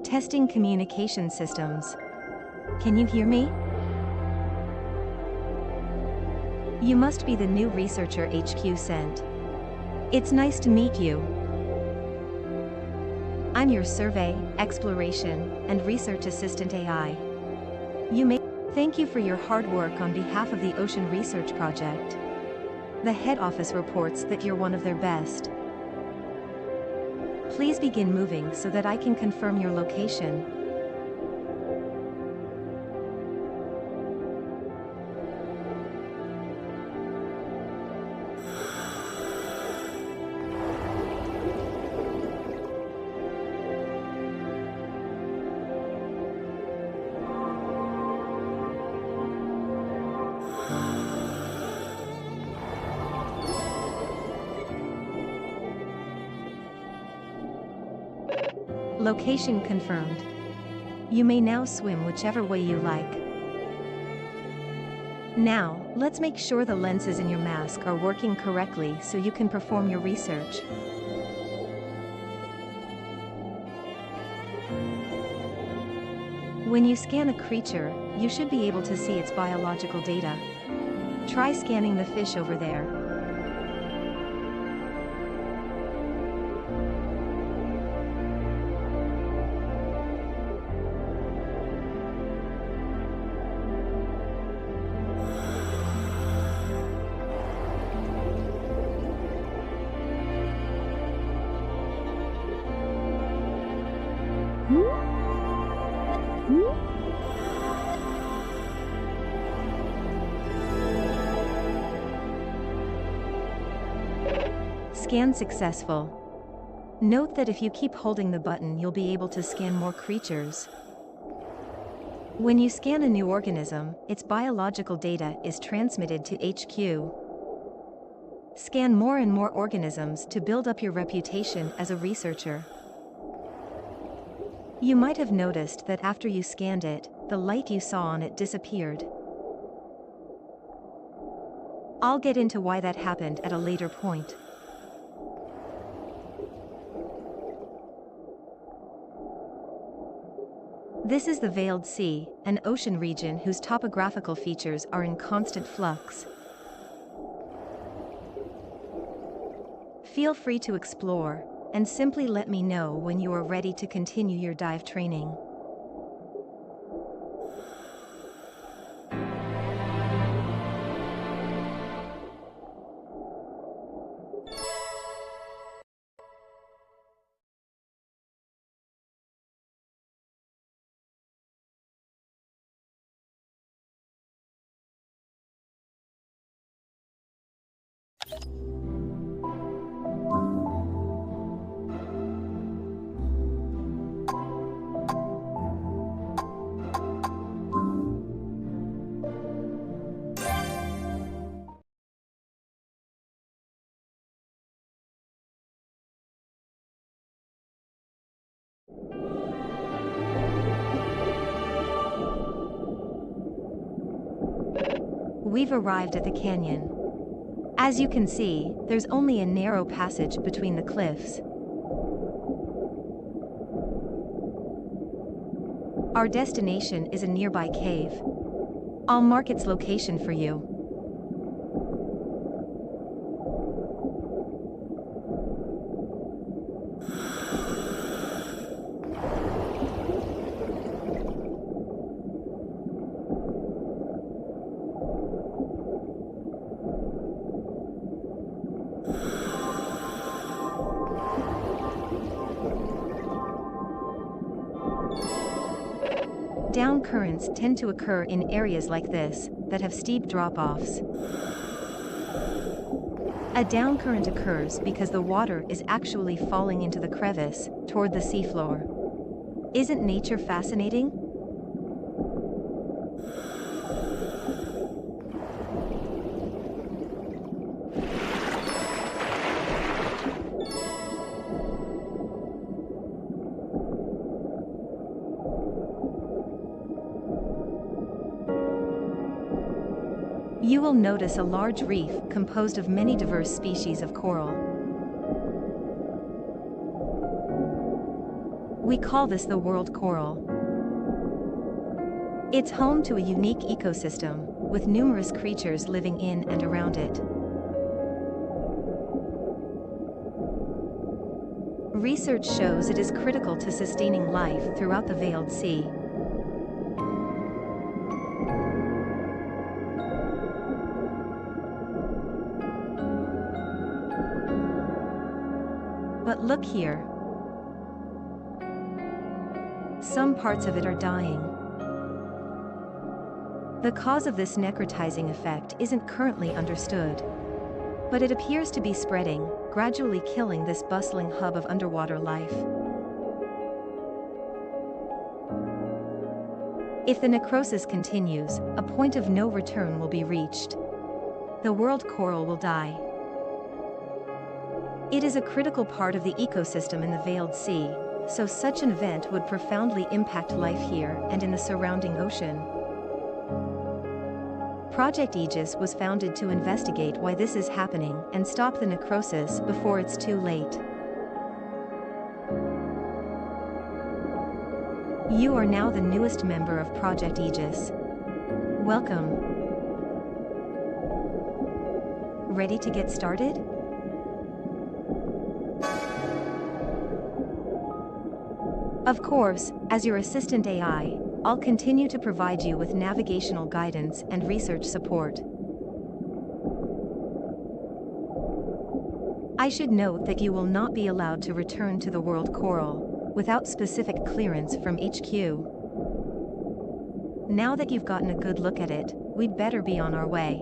Testing communication systems. Can you hear me? You must be the new researcher HQ sent. It's nice to meet you. I'm your survey, exploration, and research assistant AI. Thank you for your hard work on behalf of the Ocean Research Project. The head office reports that you're one of their best. Please begin moving so that I can confirm your location. Location confirmed. You may now swim whichever way you like. Now, let's make sure the lenses in your mask are working correctly so you can perform your research. When you scan a creature, you should be able to see its biological data. Try scanning the fish over there. Scan successful. Note that if you keep holding the button, you'll be able to scan more creatures. When you scan a new organism, its biological data is transmitted to HQ. Scan more and more organisms to build up your reputation as a researcher. You might have noticed that after you scanned it, the light you saw on it disappeared. I'll get into why that happened at a later point. This is the Veiled Sea, an ocean region whose topographical features are in constant flux. Feel free to explore, and simply let me know when you are ready to continue your dive training. We've arrived at the canyon. As you can see, there's only a narrow passage between the cliffs. Our destination is a nearby cave. I'll mark its location for you. Down currents tend to occur in areas like this, that have steep drop-offs. A down current occurs because the water is actually falling into the crevice, toward the seafloor. Isn't nature fascinating? You will notice a large reef composed of many diverse species of coral. We call this the world coral. It's home to a unique ecosystem, with numerous creatures living in and around it. Research shows it is critical to sustaining life throughout the veiled sea. But look here. Some parts of it are dying. The cause of this necrotizing effect isn't currently understood, but it appears to be spreading, gradually killing this bustling hub of underwater life. If the necrosis continues, a point of no return will be reached. The world coral will die. It is a critical part of the ecosystem in the veiled sea, so such an event would profoundly impact life here and in the surrounding ocean. Project Aegis was founded to investigate why this is happening and stop the necrosis before it's too late. You are now the newest member of Project Aegis. Welcome. Ready to get started? Of course, as your assistant AI, I'll continue to provide you with navigational guidance and research support. I should note that you will not be allowed to return to the world coral without specific clearance from HQ. Now that you've gotten a good look at it, we'd better be on our way.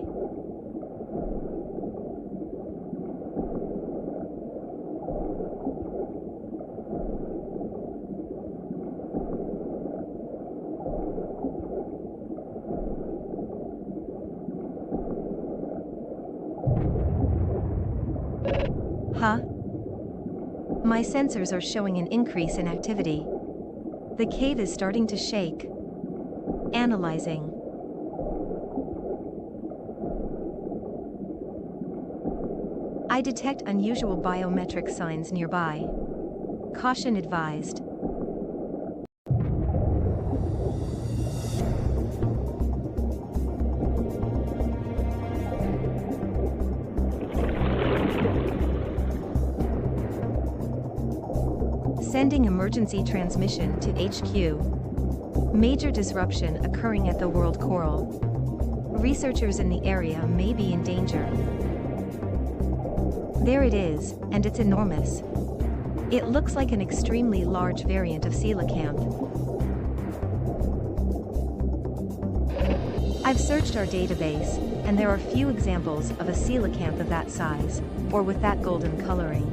Huh? My sensors are showing an increase in activity. The cave is starting to shake. Analyzing. I detect unusual biometric signs nearby. Caution advised. Sending emergency transmission to HQ. Major disruption occurring at the world coral. Researchers in the area may be in danger. There it is, and it's enormous. It looks like an extremely large variant of coelacanth. I've searched our database, and there are few examples of a coelacanth of that size, or with that golden coloring.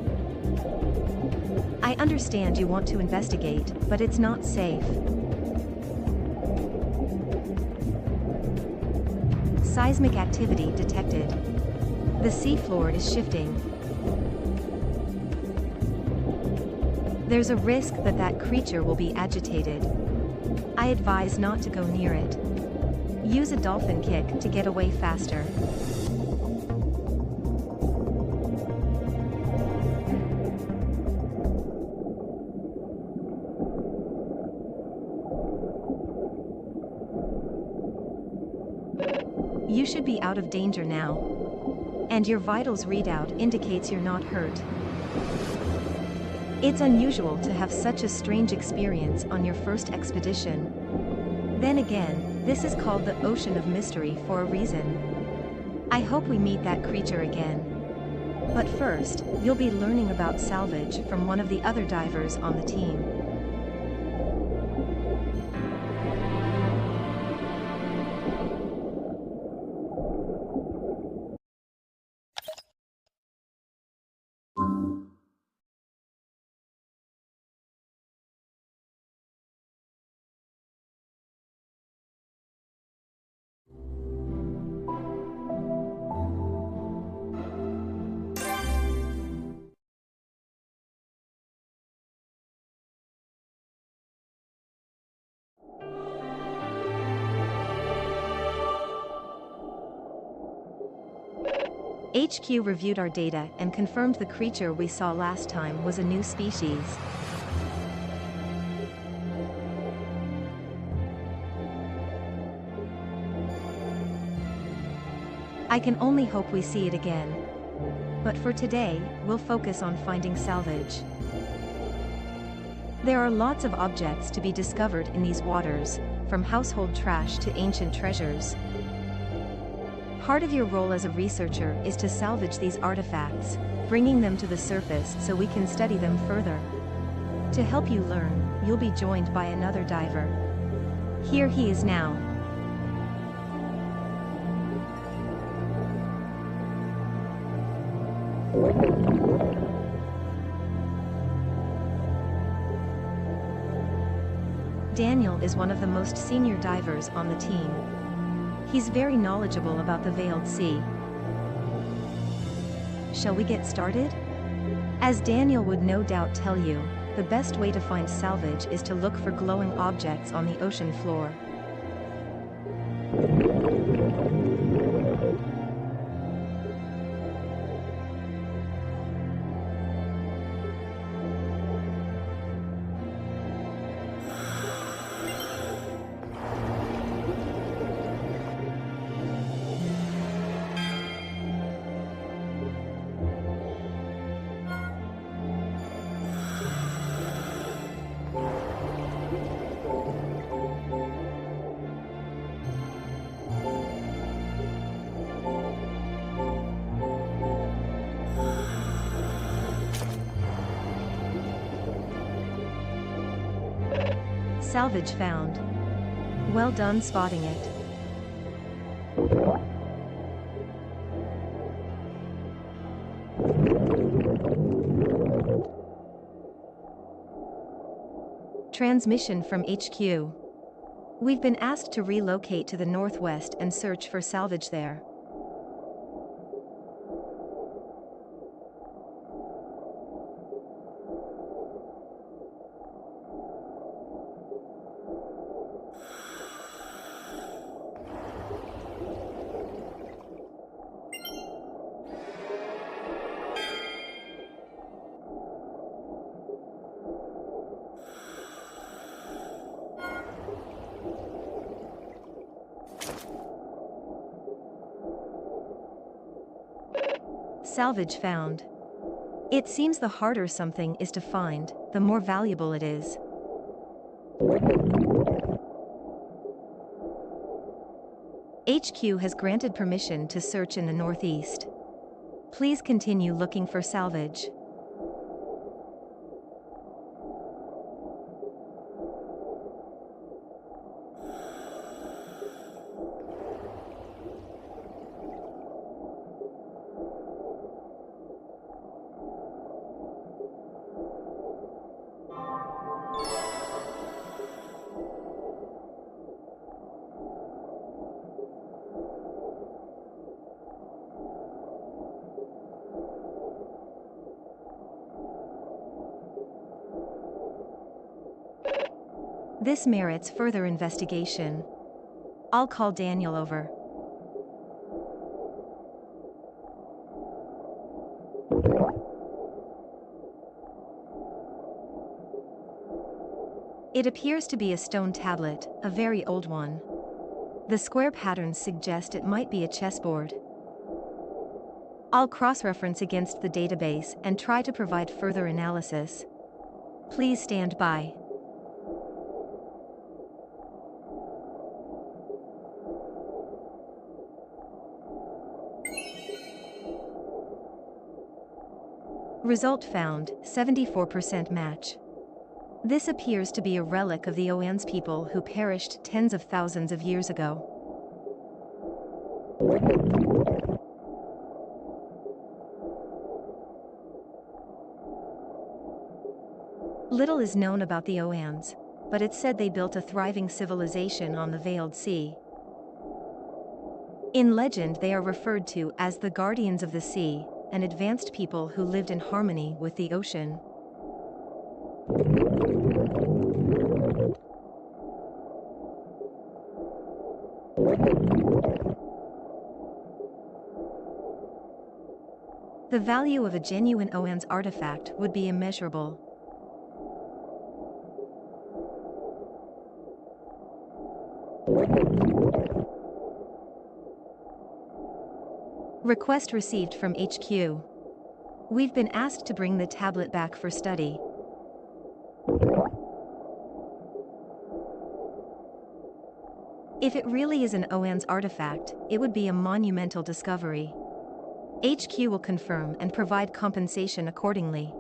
I understand you want to investigate, but it's not safe. Seismic activity detected. The seafloor is shifting. There's a risk that that creature will be agitated. I advise not to go near it. Use a dolphin kick to get away faster. You should be out of danger now. And your vitals readout indicates you're not hurt. It's unusual to have such a strange experience on your first expedition. Then again, this is called the Ocean of Mystery for a reason. I hope we meet that creature again. But first, you'll be learning about salvage from one of the other divers on the team. HQ reviewed our data and confirmed the creature we saw last time was a new species. I can only hope we see it again. But for today, we'll focus on finding salvage. There are lots of objects to be discovered in these waters, from household trash to ancient treasures. Part of your role as a researcher is to salvage these artifacts, bringing them to the surface so we can study them further. To help you learn, you'll be joined by another diver. Here he is now. Daniel is one of the most senior divers on the team. He's very knowledgeable about the Veiled Sea. Shall we get started? As Daniel would no doubt tell you, the best way to find salvage is to look for glowing objects on the ocean floor. Salvage found. Well done spotting it. Transmission from HQ. We've been asked to relocate to the northwest and search for salvage there. Salvage found. It seems the harder something is to find, the more valuable it is. HQ has granted permission to search in the northeast. Please continue looking for salvage. This merits further investigation. I'll call Daniel over. It appears to be a stone tablet, a very old one. The square patterns suggest it might be a chessboard. I'll cross-reference against the database and try to provide further analysis. Please stand by. Result found, 74% match. This appears to be a relic of the Oan's people who perished tens of thousands of years ago. Little is known about the Oans, but it's said they built a thriving civilization on the Veiled Sea. In legend they are referred to as the Guardians of the Sea, an advanced people who lived in harmony with the ocean. The value of a genuine Oan's artifact would be immeasurable. Request received from HQ. We've been asked to bring the tablet back for study. If it really is an OAN's artifact, it would be a monumental discovery. HQ will confirm and provide compensation accordingly.